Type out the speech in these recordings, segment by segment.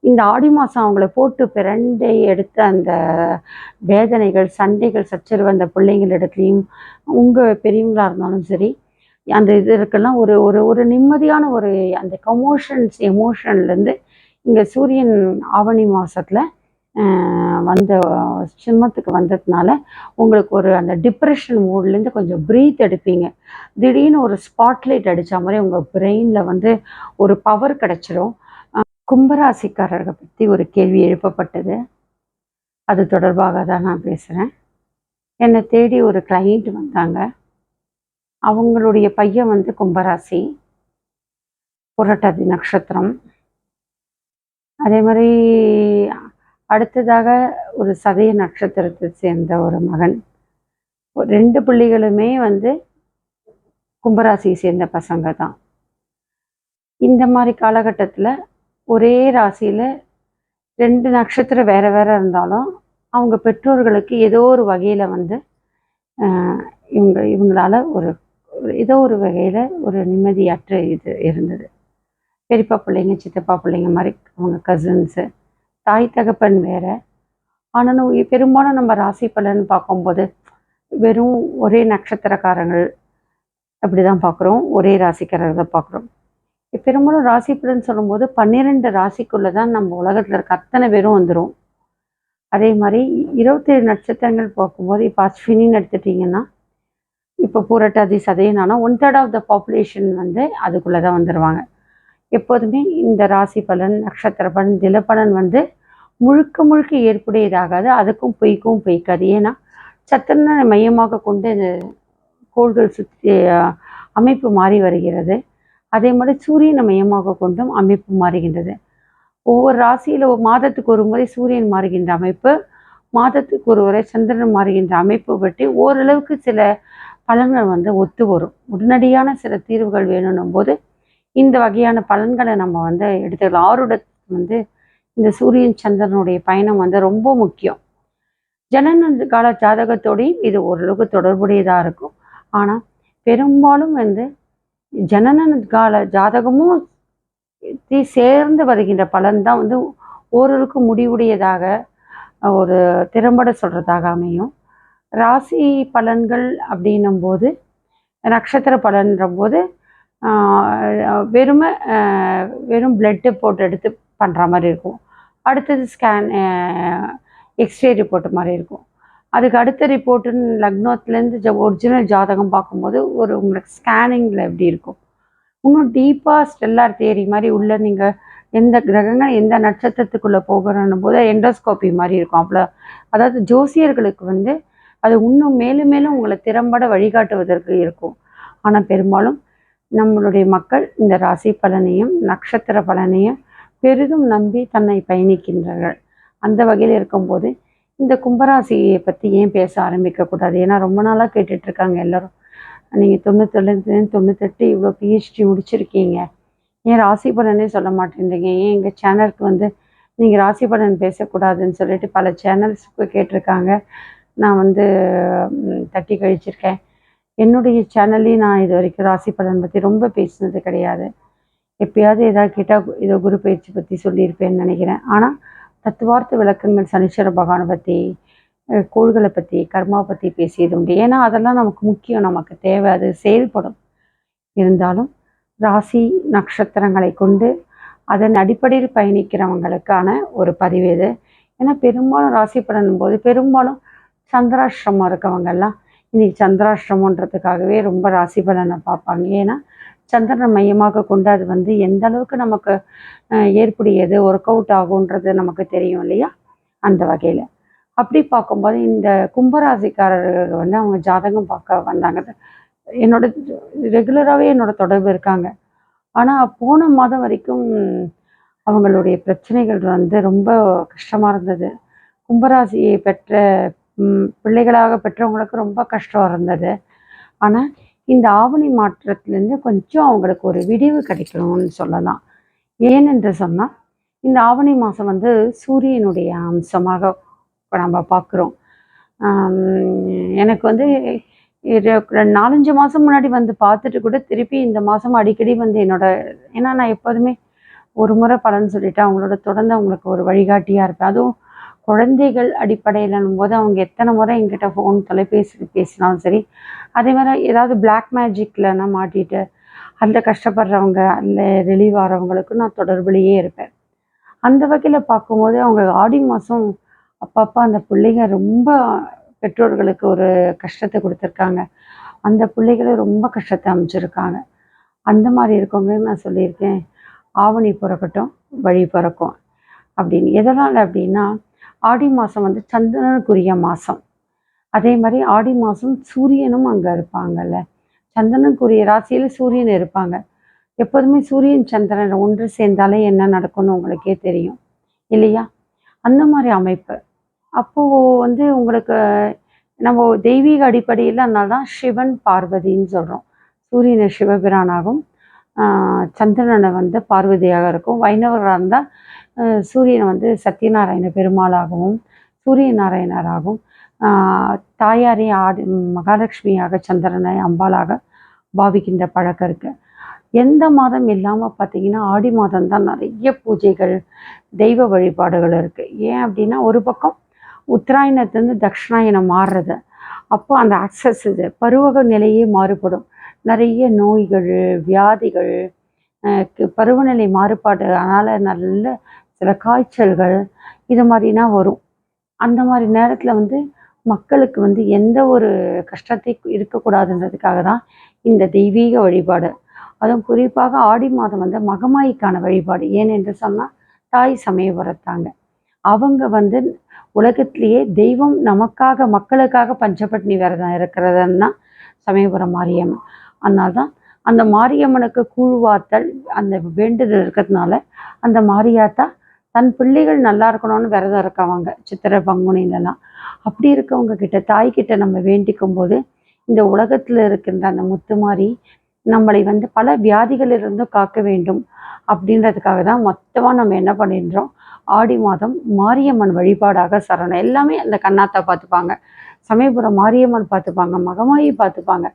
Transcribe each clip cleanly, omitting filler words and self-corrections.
இந்த ஆடி மாதம் அவங்கள போட்டு பிரண்டை எடுத்த அந்த வேதனைகள், சண்டைகள், சச்சரவு அந்த பிள்ளைங்களிடத்துலையும், உங்கள் பெரியவங்களா இருந்தாலும் சரி, அந்த இதற்கெல்லாம் ஒரு ஒரு ஒரு நிம்மதியான ஒரு அந்த எமோஷன்லேருந்து இங்கே சூரியன் ஆவணி மாதத்தில் வந்த சிம்மத்துக்கு வந்ததுனால உங்களுக்கு ஒரு அந்த டிப்ரெஷன் மூட்லேருந்து கொஞ்சம் ப்ரீத் எடுப்பீங்க. திடீர்னு ஒரு ஸ்பாட்லைட் அடித்த மாதிரி உங்கள் பிரெயினில் வந்து ஒரு பவர் கிடச்சிரும். கும்பராசிக்காரர்களை பற்றி ஒரு கேள்வி எழுப்பப்பட்டது. அது தொடர்பாக தான் நான் பேசுகிறேன். என்னை தேடி ஒரு கிளைண்ட் வந்தாங்க. அவங்களுடைய பையன் வந்து கும்பராசி, புரட்டாதி நட்சத்திரம். அதே மாதிரி அடுத்ததாக ஒரு சதய நட்சத்திரத்தை சேர்ந்த ஒரு மகன். 2 பிள்ளைகளுமே வந்து கும்பராசியை சேர்ந்த பசங்க தான். இந்த மாதிரி காலகட்டத்தில் ஒரே ராசியில் 2 நட்சத்திரம் வேறு வேறு இருந்தாலும் அவங்க பெற்றோர்களுக்கு ஏதோ ஒரு வகையில் வந்து இவங்களால ஏதோ ஒரு வகையில் ஒரு நிம்மதியற்ற இது இருந்தது. பெரியப்பா பிள்ளைங்க, சித்தப்பா பிள்ளைங்க மாதிரி அவங்க கசின்ஸு, தாய் தகப்பன் வேறு. ஆனாலும் பெரும்பாலும் நம்ம ராசி பலன் பார்க்கும்போது வெறும் ஒரே நட்சத்திரக்காரங்கள் அப்படி தான் பார்க்குறோம், ஒரே ராசிக்காரர்கள் தான் பார்க்குறோம். பெரும்பாலும் ராசி பலன் சொல்லும்போது 12 ராசிக்குள்ளே தான் நம்ம உலகத்தில் இருக்க அத்தனை பேரும் வந்துடும். அதே மாதிரி 27 நட்சத்திரங்கள் பார்க்கும்போது இப்போ அஸ்வினின்னு எடுத்துட்டிங்கன்னா, இப்போ பூரட்டாதி சதயனானா 1/3 ஆஃப் த பாப்புலேஷன் வந்து அதுக்குள்ளே தான் வந்துடுவாங்க. எப்போதுமே இந்த ராசி பலன், நட்சத்திர பலன், தினப்பலன் வந்து முழுக்க முழுக்க ஏற்புடையதாகாது. அதுக்கும் பொய்க்கும் பொய்க்காது. ஏன்னா சந்திரனை மையமாக கொண்டு கோள்கள் சுற்றி அமைப்பு மாறி வருகிறது. அதே மாதிரி சூரியனை மையமாக கொண்டும் அமைப்பு மாறுகின்றது. ஒவ்வொரு ராசியில் மாதத்துக்கு ஒரு முறை சூரியன் மாறுகின்ற அமைப்பு, மாதத்துக்கு ஒரு முறை சந்திரன் மாறுகின்ற அமைப்பு பற்றி ஓரளவுக்கு சில பலன்கள் வந்து ஒத்து வரும். உடனடியான சில தீர்வுகள் வேணும்னும் போது இந்த வகையான பலன்களை நம்ம வந்து எடுத்துக்கலாம். ஆருட வந்து இந்த சூரியன் சந்திரனுடைய பயணம் வந்து ரொம்ப முக்கியம். ஜனன கால ஜாதகத்தோடையும் இது ஓரளவுக்கு தொடர்புடையதாக இருக்கும். ஆனால் பெரும்பாலும் வந்து ஜனன கால ஜாதகமும் சேர்ந்து வருகின்ற பலன் தான் வந்து ஓரளவுக்கு முடிவுடையதாக ஒரு திறம்பட சொல்கிறதாக அமையும். ராசி பலன்கள் அப்படின்னும் போது, நட்சத்திர பலன்ற போது வெறும் பிளட்டு போட்டு எடுத்து பண்ணுற மாதிரி இருக்கும். அடுத்தது ஸ்கேன் எக்ஸ்ரே ரிப்போர்ட் மாதிரி இருக்கும். அதுக்கு அடுத்த ரிப்போர்ட்டுன்னு லக்னத்துலேருந்து ஒரிஜினல் ஜாதகம் பார்க்கும்போது உங்களுக்கு ஸ்கேனிங்கில் எப்படி இருக்கும், இன்னும் டீப்பாக ஸ்டெல்லார் தியரி மாதிரி உள்ள நீங்கள் எந்த கிரகங்கள் எந்த நட்சத்திரத்துக்குள்ளே போகிறோன்னும் போது எண்டோஸ்கோப்பி மாதிரி இருக்கும். அதாவது ஜோசியர்களுக்கு வந்து அது இன்னும் மேலும் மேலும் உங்களை திறம்பட வழிகாட்டுவதற்கு இருக்கும். ஆனால் பெரும்பாலும் நம்மளுடைய மக்கள் இந்த ராசி பலனையும் நட்சத்திர பலனையும் பெரிதும் நம்பி தன்னை பயணிக்கின்றார்கள். அந்த வகையில் இருக்கும்போது இந்த கும்பராசியை பற்றி ஏன் பேச ஆரம்பிக்கக்கூடாது? ஏன்னா ரொம்ப நாளாக கேட்டுட்ருக்காங்க எல்லோரும். நீங்கள் 98 இவ்வளோ பிஹெச்டி முடிச்சிருக்கீங்க, ஏன் ராசி பலனே சொல்ல மாட்டேன்றீங்க, ஏன் எங்கள் சேனலுக்கு வந்து நீங்கள் ராசி பலன் பேசக்கூடாதுன்னு சொல்லிட்டு பல சேனல்ஸுக்கு கேட்டிருக்காங்க. நான் வந்து தட்டி கழிச்சிருக்கேன். என்னுடைய சேனல்லையும் நான் இது வரைக்கும் ராசி பலன் பற்றி ரொம்ப பேசினது கிடையாது. எப்பயாவது ஏதாவது கேட்டால் ஏதோ குரு பயிற்சி பற்றி சொல்லியிருப்பேன்னு நினைக்கிறேன். ஆனால் தத்துவார்த்த விளக்கங்கள் சனீஸ்வர பகவானை பற்றி, கோள்களை பற்றி, கர்மா பற்றி பேசியது உண்டு. ஏன்னா அதெல்லாம் நமக்கு முக்கியம், நமக்கு தேவை, அது செயல்படும். இருந்தாலும் ராசி நட்சத்திரங்களை கொண்டு அதன் அடிப்படையில் பயணிக்கிறவங்களுக்கான ஒரு பதிவு இது. ஏன்னா பெரும்பாலும் ராசி பலனும் போது பெரும்பாலும் சந்திராஷ்டிரமம் இருக்கவங்கெல்லாம் இன்றைக்கி சந்திராஷ்டிரமன்றதுக்காகவே ரொம்ப ராசி பலனை பார்ப்பாங்க. ஏன்னா சந்திரனை மையமாக கொண்டு அது வந்து எந்த அளவுக்கு நமக்கு ஏற்புடையது, ஒர்க் அவுட் ஆகுன்றது நமக்கு தெரியும் இல்லையா? அந்த வகையில் அப்படி பார்க்கும்போது இந்த கும்பராசிக்காரர்கள் வந்து அவங்க ஜாதகம் பார்க்க வந்தாங்க. என்னோட ரெகுலராகவே என்னோட தொடர்பு இருக்காங்க. ஆனால் போன மாதம் வரைக்கும் அவங்களுடைய பிரச்சனைகள் வந்து ரொம்ப கஷ்டமாக இருந்தது. கும்பராசியை பெற்ற பிள்ளைகளாக பெற்றவங்களுக்கு ரொம்ப கஷ்டம் இருந்தது. ஆனால் இந்த ஆவணி மாற்றத்துலேருந்து கொஞ்சம் அவங்களுக்கு ஒரு விடிவு கிடைக்கணும்னு சொல்லலாம். ஏனென்று சொன்னால் இந்த ஆவணி மாதம் வந்து சூரியனுடைய அம்சமாக நம்ம பார்க்குறோம். எனக்கு வந்து 4-5 மாதம் முன்னாடி வந்து பார்த்துட்டு கூட திருப்பி இந்த மாதம் அடிக்கடி வந்து ஏன்னா நான் எப்போதுமே ஒரு முறை பலன் சொல்லிவிட்டு அவங்களோட தொடர்ந்து அவங்களுக்கு ஒரு வழிகாட்டியாக இருப்பேன். அதுவும் குழந்தைகள் அடிப்படையிலன்னும் போது அவங்க எத்தனை முறை என்கிட்ட தொலைபேசியில் பேசினாலும் சரி, அதே மாதிரி ஏதாவது பிளாக் மேஜிக்லன்னா மாட்டிட்டு அந்த கஷ்டப்படுறவங்க அதில் ரிலீவ் ஆகிறவங்களுக்கு நான் தொடர்புலேயே இருப்பேன். அந்த வகையில் பார்க்கும்போது அவங்க ஆடி மாதம் அப்பப்போ அந்த பிள்ளைங்க ரொம்ப பெற்றோர்களுக்கு ஒரு கஷ்டத்தை கொடுத்துருக்காங்க. அந்த பிள்ளைகளை ரொம்ப கஷ்டத்தை அமைச்சிருக்காங்க. அந்த மாதிரி இருக்கவங்களுக்கு நான் சொல்லியிருக்கேன், ஆவணி பிறக்கட்டும் வழி பிறக்கும் அப்படின்னு. எதனால் அப்படின்னா, ஆடி மாதம் வந்து சந்திரனுக்குரிய மாதம். அதே மாதிரி ஆடி மாதம் சூரியனும் அங்கே இருப்பாங்கல்ல. சந்திரனுக்குரிய ராசியில் சூரியன் இருப்பாங்க. எப்போதுமே சூரியன் சந்திரன் ஒன்று சேர்ந்தாலே என்ன நடக்கும்னு உங்களுக்கே தெரியும் இல்லையா? அந்த மாதிரி அமைப்பு. அப்போது வந்து உங்களுக்கு நம்ம தெய்வீக அடிப்படையில் அதனால தான் சிவன் பார்வதின்னு சொல்கிறோம். சூரியனை சிவபிரானாகவும் சந்திரனை வந்து பார்வதியாக இருக்கும். வைணவராக இருந்தால் சூரியனை வந்து சத்யநாராயண பெருமாளாகவும் சூரிய நாராயணராகவும் தாயாரையும் மகாலட்சுமியாக சந்திரனை அம்பாளாக பாவிக்கின்ற பழக்கம் இருக்குது. எந்த மாதம் இல்லாமல் பார்த்தீங்கன்னா ஆடி மாதம் தான் நிறைய பூஜைகள் தெய்வ வழிபாடுகள் இருக்குது. ஏன் அப்படின்னா ஒரு பக்கம் உத்தராயணத்துலேருந்து தட்சிணாயணம் மாறுறது, அப்போ அந்த ஆக்சஸ் இது பருவக நிலையே மாறுபடும். நிறைய நோய்கள் வியாதிகள் பருவநிலை மாறுபாடு அதனால் நல்ல சில காய்ச்சல்கள் இது மாதிரினா வரும். அந்த மாதிரி நேரத்தில் வந்து மக்களுக்கு வந்து எந்த ஒரு கஷ்டத்தை இருக்கக்கூடாதுன்றதுக்காக தான் இந்த தெய்வீக வழிபாடு. அதுவும் குறிப்பாக ஆடி மாதம் வந்து மகமாயிக்கான வழிபாடு. ஏனென்று சொன்னால் தாய் சமயபுரத்தாங்க. அவங்க வந்து உலகத்திலேயே தெய்வம் நமக்காக மக்களுக்காக பஞ்சபட்னி விரதம் இருக்கிறதுன்னா சமயபுரம் மாரியம்மன். அதனால தான் அந்த மாரியம்மனுக்கு கூழ்வாத்தல் அந்த வேண்டுதல் இருக்கிறதுனால அந்த மாரியாத்தா தன் பிள்ளைகள் நல்லா இருக்கணும்னு விரதம் இருக்கவங்க சித்திரை பங்குனிலலாம். அப்படி இருக்கவங்க கிட்ட தாய்கிட்ட நம்ம வேண்டிக்கும் போது இந்த உலகத்தில் இருக்கின்ற அந்த முத்துமாரி நம்மளை வந்து பல வியாதிகளிலிருந்தும் காக்க வேண்டும் அப்படின்றதுக்காக தான் மொத்தமாக நம்ம என்ன பண்ணிடுறோம், ஆடி மாதம் மாரியம்மன் வழிபாடாக சரணம். எல்லாமே அந்த கண்ணாத்தா பார்த்துப்பாங்க, சமயபுரம் மாரியம்மன் பார்த்துப்பாங்க, மகமாயி பார்த்துப்பாங்க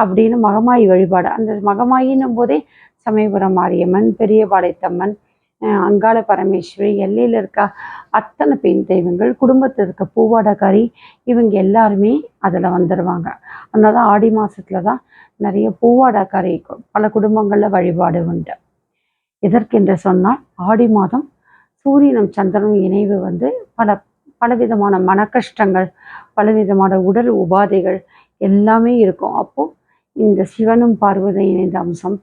அப்படின்னு மகமாயி வழிபாடு. அந்த மகமாயின்னும் போதே சமயபுரம் மாரியம்மன், பெரியபாளையத்தம்மன், அங்காள பரமேஸ்வரி, எல்லையில் இருக்க அத்தனை பெண் தெய்வங்கள், குடும்பத்தில் இருக்க பூவாடக்காரி இவங்க எல்லாருமே அதில் வந்துடுவாங்க. அதனால தான் ஆடி மாதத்துல தான் நிறைய பூவாடக்காரி பல குடும்பங்களில் வழிபாடு உண்டு. எதற்கென்று சொன்னால் ஆடி மாதம் சூரியனும் சந்திரனும் இணைவு வந்து பலவிதமான மன கஷ்டங்கள், பலவிதமான உடல் உபாதைகள் எல்லாமே இருக்கும். அப்போது இந்த சிவனும் பார்வதியும் இணைந்த அம்சம்,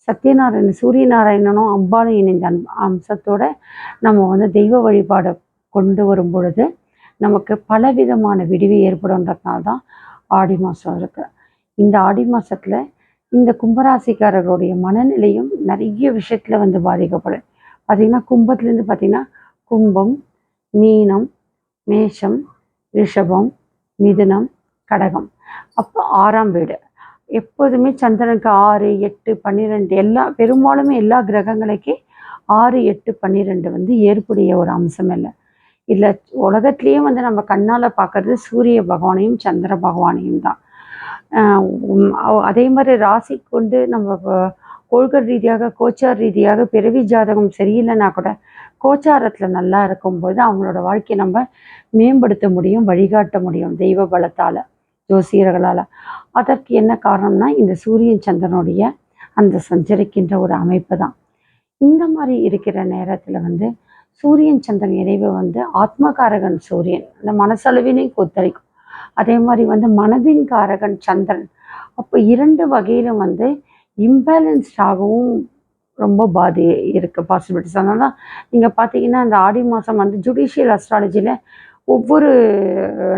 சத்யநாராயணன் சூரிய நாராயணனும் அம்பாலும் இணைந்த அம்சத்தோட நம்ம வந்து தெய்வ வழிபாடை கொண்டு வரும் பொழுது நமக்கு பலவிதமான விடிவு ஏற்படும்ன்றதுனால தான் ஆடி மாதம் இருக்குது. இந்த ஆடி மாதத்தில் இந்த கும்பராசிக்காரர்களுடைய மனநிலையும் நிறைய விஷயத்தில் வந்து பாதிக்கப்படும். பார்த்திங்கன்னா கும்பத்துலேருந்து பார்த்திங்கன்னா கும்பம், மீனம், மேஷம், ரிஷபம், மிதுனம், கடகம். அப்போ 6ஆம் வீடு எப்போதுமே சந்திரனுக்கு 6, 8, 12 பெரும்பாலுமே எல்லா கிரகங்களுக்கே 6, 8, 12 வந்து ஏற்புடைய ஒரு அம்சம் இல்லை. இல்லை உலகத்துலேயே வந்து நம்ம கண்ணால் பார்க்கறது சூரிய பகவானையும் சந்திர பகவானையும் தான். அதே மாதிரி ராசி கொண்டு நம்ம கோள்கள் ரீதியாக கோச்சார் ரீதியாக பிறவி ஜாதகம் சரியில்லைன்னா கூட கோச்சாரத்தில் நல்லா இருக்கும்போது அவங்களோட வாழ்க்கையை நம்ம மேம்படுத்த முடியும், வழிகாட்ட முடியும் தெய்வ பலத்தால், ஜோசியர்களால். அதற்கு என்ன காரணம்னா இந்த சூரியன் சந்திரனுடைய அந்த சஞ்சரிக்கின்ற ஒரு அமைப்பு தான். இந்த மாதிரி இருக்கிற நேரத்தில் வந்து சூரியன் சந்திரன் இணைவு வந்து ஆத்மகாரகன் சூரியன் அந்த மனசளவினையும் கொத்தளிக்கும். அதே மாதிரி வந்து மனதின் காரகன் சந்திரன். அப்போ 2 வகையிலும் வந்து இம்பேலன்ஸ்டாகவும் ரொம்ப இருக்குது பாசிபிலிட்டிஸ். அதனால தான் நீங்கள் பார்த்தீங்கன்னா இந்த ஆடி மாதம் வந்து ஜுடிஷியல் அஸ்ட்ராலஜியில் ஒவ்வொரு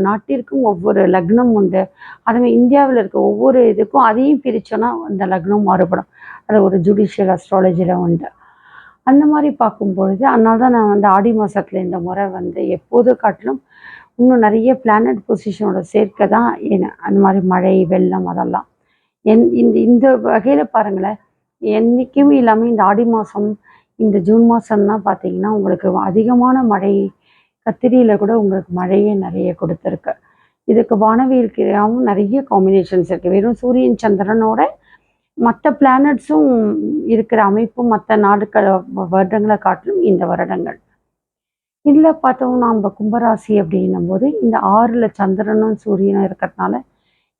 நாட்டிற்கும் ஒவ்வொரு லக்னம் உண்டு. அதுமாதிரி இந்தியாவில் இருக்க ஒவ்வொரு இதுக்கும் அதையும் பிரித்தோன்னா அந்த லக்னம் மாறுபடும். அது ஒரு ஜுடிஷியல் அஸ்ட்ராலஜியில் உண்டு. அந்த மாதிரி பார்க்கும்பொழுது அதனால தான் நான் வந்து ஆடி மாதத்தில் இந்த முறை வந்து எப்போது காட்டிலும் இன்னும் நிறைய பிளானட் பொசிஷனோட சேர்க்கை தான் அந்த மாதிரி மழை வெள்ளம் அதெல்லாம் இந்த இந்த வகையில் பாருங்களேன். என்றைக்குமே இல்லாமல் இந்த ஆடி மாதம் இந்த ஜூன் மாதம்லாம் பார்த்தீங்கன்னா உங்களுக்கு அதிகமான மழை, கத்திரியில் கூட உங்களுக்கு மழையே நிறைய கொடுத்துருக்கு. இதுக்கு வானவியலுக்காகவும் நிறைய காம்பினேஷன்ஸ் இருக்குது. வெறும் சூரியன் சந்திரனோட மற்ற பிளானட்ஸும் இருக்கிற அமைப்பும் மற்ற நாடுகள் வருடங்களை காட்டிலும் இந்த வருடங்கள். இதில் பார்த்தோம்னா நம்ம கும்பராசி அப்படின்னும் போது இந்த 6ல் சந்திரனும் சூரியனும் இருக்கிறதுனால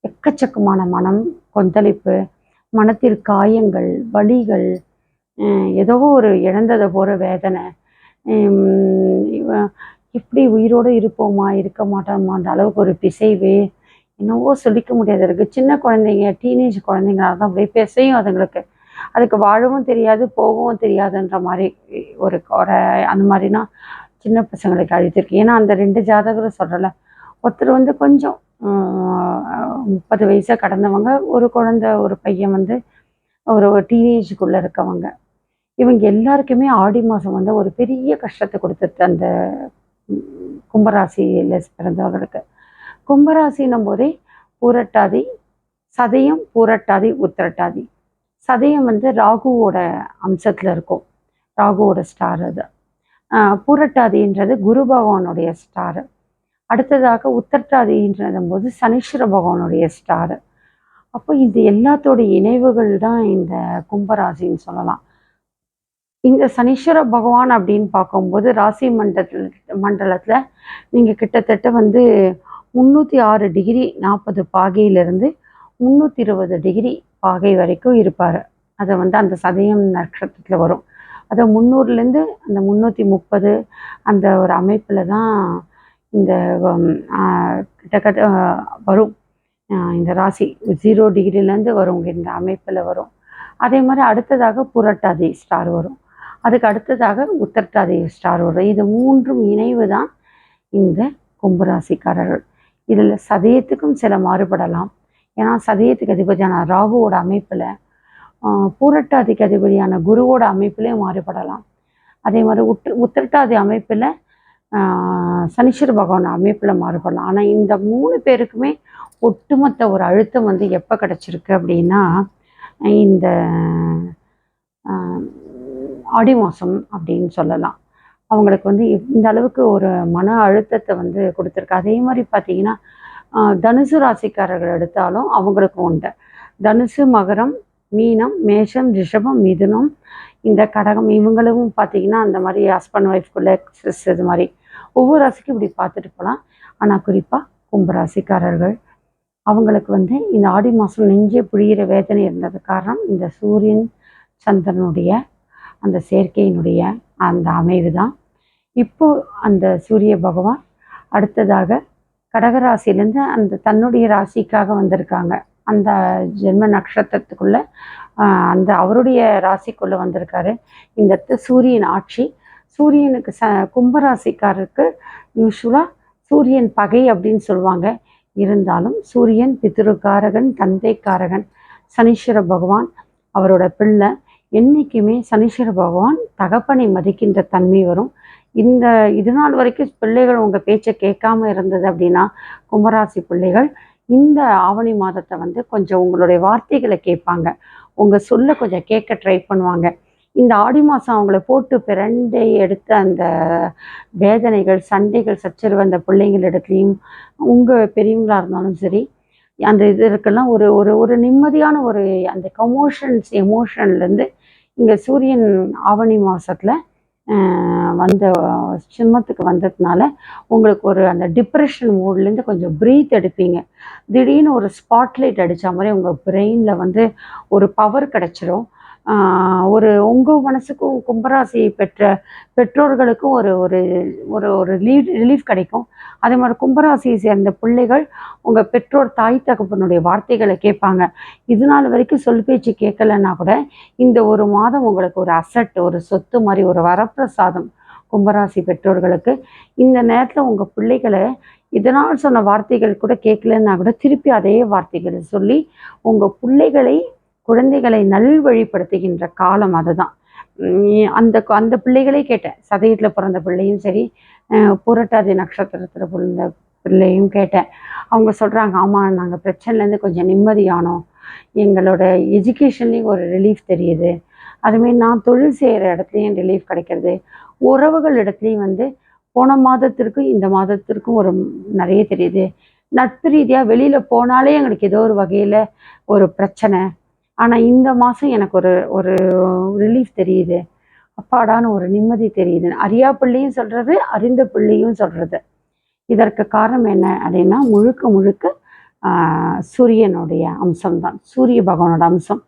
எக்கச்சக்கமான மனம் கொந்தளிப்பு, மனத்தில் காயங்கள், வலிகள், ஏதோ ஒரு இழந்ததை போகிற வேதனை, எப்படி உயிரோடு இருப்போமா இருக்க மாட்டோமான்ற அளவுக்கு ஒரு பிசைவு, என்னவோ சொல்லிக்க முடியாது இருக்குது. சின்ன குழந்தைங்க டீனேஜ் குழந்தைங்களாக தான் அப்படியே பிசையும் அதுங்களுக்கு. அதுக்கு வாழவும் தெரியாது போகவும் தெரியாதுன்ற மாதிரி ஒரு ஒரு அந்த மாதிரினா சின்ன பசங்களுக்கு அழுத்திருக்கு. ஏன்னா அந்த 2 ஜாதகரும் சொல்கிறல, ஒருத்தர் வந்து கொஞ்சம் 30 வயசை கடந்தவங்க, ஒரு குழந்தை ஒரு பையன் வந்து ஒரு டீனேஜுக்குள்ளே இருக்கவங்க. இவங்க எல்லாருக்குமே ஆடி மாதம் வந்து ஒரு பெரிய கஷ்டத்தை கொடுத்துருது அந்த கும்பராசியில் பிறந்தவர்களுக்கு. கும்பராசின்னும் போதே பூரட்டாதி, சதயம், பூரட்டாதி, உத்திரட்டாதி. சதயம் வந்து ராகுவோட அம்சத்தில் இருக்கும், ராகுவோட ஸ்டார் அது. பூரட்டாதின்றது குரு பகவானுடைய ஸ்டாரு. அடுத்ததாக உத்திரட்டாதின்றதும் போது சனீஸ்வர பகவானுடைய ஸ்டாரு. அப்போ இது எல்லாத்தோட இணைவுகள் தான் இந்த கும்பராசின்னு சொல்லலாம். இந்த சனீஸ்வர பகவான் அப்படின்னு பார்க்கும்போது ராசி மண்டலத்தில் நீங்கள் கிட்டத்தட்ட வந்து 306 டிகிரி 40 பாகையிலிருந்து 320 டிகிரி பாகை வரைக்கும் இருப்பார். அதை வந்து அந்த சதயம் நட்சத்திரத்தில் வரும். அதை 300லேருந்து அந்த 330 அந்த ஒரு அமைப்பில் தான் இந்த கிட்டத்தட்ட வரும். இந்த ராசி 0 டிகிரிலேருந்து வரும், இந்த அமைப்பில் வரும். அதே மாதிரி அடுத்ததாக புரட்டாதி ஸ்டார் வரும், அதுக்கு அடுத்ததாக உத்திரட்டாதி ஸ்டார் வரும். இது 3ம் இணைவு தான் இந்த கும்பராசிக்காரர்கள். இதில் சதயத்துக்கும் சில மாறுபடலாம். ஏன்னா சதயத்துக்கு அதிபதியான ராகுவோட அமைப்பில், பூரட்டாதிக்கு அதிபதியான குருவோட அமைப்பிலையும் மாறுபடலாம். அதே மாதிரி உத்திரட்டாதி அமைப்பில் சனீஸ்வர பகவான் அமைப்பில் மாறுபடலாம். ஆனால் இந்த 3 பேருக்குமே ஒட்டுமொத்த ஒரு அழுத்தம் வந்து எப்போ கிடச்சிருக்கு அப்படின்னா இந்த ஆடி மாதம் அப்படின்னு சொல்லலாம். அவங்களுக்கு வந்து இந்த அளவுக்கு ஒரு மன அழுத்தத்தை வந்து கொடுத்துருக்கு. அதே மாதிரி பார்த்தீங்கன்னா தனுசு ராசிக்காரர்கள் எடுத்தாலும் அவங்களுக்கும் உண்டு. தனுசு, மகரம், மீனம், மேஷம், ரிஷபம், மிதுனம், இந்த கடகம், இவங்களுக்கும் பார்த்தீங்கன்னா அந்த மாதிரி ஹஸ்பண்ட் ஒய்ஃப்குள்ளே ஸ்ட்ரெஸ் இது மாதிரி ஒவ்வொரு ராசிக்கும் இப்படி பார்த்துட்டு போகலாம். ஆனால் குறிப்பாக கும்பராசிக்காரர்கள் அவங்களுக்கு வந்து இந்த ஆடி மாதம் நெஞ்சே புழியிற வேதனை இருந்தது காரணம் இந்த சூரியன் சந்திரனுடைய அந்த சேர்க்கையினுடைய அந்த அமைவு தான். இப்போ அந்த சூரிய பகவான் அடுத்ததாக கடகராசிலேருந்து அந்த தன்னுடைய ராசிக்காக வந்திருக்காங்க. அந்த ஜென்ம நட்சத்திரத்துக்குள்ளே அந்த அவருடைய ராசிக்குள்ளே வந்திருக்காரு. இந்த சூரியன் ஆட்சி. சூரியனுக்கு கும்பராசிக்காரருக்கு யூஸ்வலாக சூரியன் பகை அப்படின்னு சொல்லுவாங்க. இருந்தாலும் சூரியன் பித்ருக்காரகன், தந்தைக்காரகன். சனீஸ்வர பகவான் அவரோட பிள்ளை. என்றைக்குமே சனீஸ்வர பகவான் தகப்பனை மதிக்கின்ற தன்மை வரும். இது நாள் வரைக்கும் பிள்ளைகள் உங்கள் பேச்சை கேட்காம இருந்தது அப்படின்னா கும்பராசி பிள்ளைகள் இந்த ஆவணி மாதத்தை வந்து கொஞ்சம் உங்களுடைய வார்த்தைகளை கேட்பாங்க, உங்கள் சொல்ல கொஞ்சம் கேட்க ட்ரை பண்ணுவாங்க. இந்த ஆடி மாதம் அவங்கள போட்டு பிரண்டை எடுத்த அந்த வேதனைகள், சண்டைகள், சச்சரவு அந்த பிள்ளைங்களிடத்துலையும் உங்கள் பெரியவங்களாக இருந்தாலும் சரி, அந்த இதற்கெல்லாம் ஒரு ஒரு ஒரு நிம்மதியான ஒரு அந்த எமோஷன்லேருந்து இங்கே சூரியன் ஆவணி மாதத்தில் வந்த சிம்மத்துக்கு வந்ததுனால உங்களுக்கு ஒரு அந்த டிப்ரெஷன் மூட்லேருந்து கொஞ்சம் ப்ரீத் எடுப்பீங்க. திடீர்னு ஒரு ஸ்பாட்லைட் அடித்த மாதிரி உங்கள் பிரெயினில் வந்து ஒரு பவர் கிடச்சிரும். ஒரு உங்கள் மனசுக்கும் கும்பராசி பெற்ற பெற்றோர்களுக்கும் ஒரு ஒரு ஒரு ஒரு ரிலீஃப் கிடைக்கும். அதே மாதிரி கும்பராசியை சேர்ந்த பிள்ளைகள் உங்கள் பெற்றோர் தாய் தகப்பனுடைய வார்த்தைகளை கேட்பாங்க. இது நாள் வரைக்கும் சொல் பேச்சு கேட்கலன்னா கூட இந்த ஒரு மாதம் உங்களுக்கு ஒரு அசட், ஒரு சொத்து மாதிரி ஒரு வரப்பிரசாதம். கும்பராசி பெற்றோர்களுக்கு இந்த நேரத்தில் உங்கள் பிள்ளைகளை இதனால் சொன்ன வார்த்தைகள் கூட கேட்கலன்னா கூட திருப்பி அதே வார்த்தைகளை சொல்லி உங்கள் குழந்தைகளை நல்வழிப்படுத்துகின்ற காலம் அதுதான். அந்த பிள்ளைகளே கேட்டேன். சதயத்தில் பிறந்த பிள்ளையும் சரி, பூரட்டாதி நட்சத்திரத்தில் பிறந்த பிள்ளையும் கேட்டேன். அவங்க சொல்கிறாங்க, ஆமாம் நாங்கள் பிரச்சனைலேருந்து கொஞ்சம் நிம்மதியானோம், எங்களோட எஜுகேஷன்லேயும் ஒரு ரிலீஃப் தெரியுது, அதுமாரி நான் தொழில் செய்கிற இடத்துலையும் ரிலீஃப் கிடைக்கிறது, உறவுகள் இடத்துலையும் வந்து போன மாதத்திற்கும் இந்த மாதத்திற்கும் ஒரு நிறைய தெரியுது, நட்பு ரீதியாக வெளியில் போனாலே எங்களுக்கு ஏதோ ஒரு வகையில் ஒரு பிரச்சனை, ஆனால் இந்த மாதம் எனக்கு ஒரு ஒரு ரிலீஃப் தெரியுது, அப்பாடான்னு ஒரு நிம்மதி தெரியுது. அறியா பிள்ளையும் சொல்கிறது, அறிந்த பிள்ளையும் சொல்கிறது. இதற்கு காரணம் என்ன அப்படின்னா, முழுக்க முழுக்க சூரியனுடைய அம்சம்தான், சூரிய பகவானோட அம்சம்.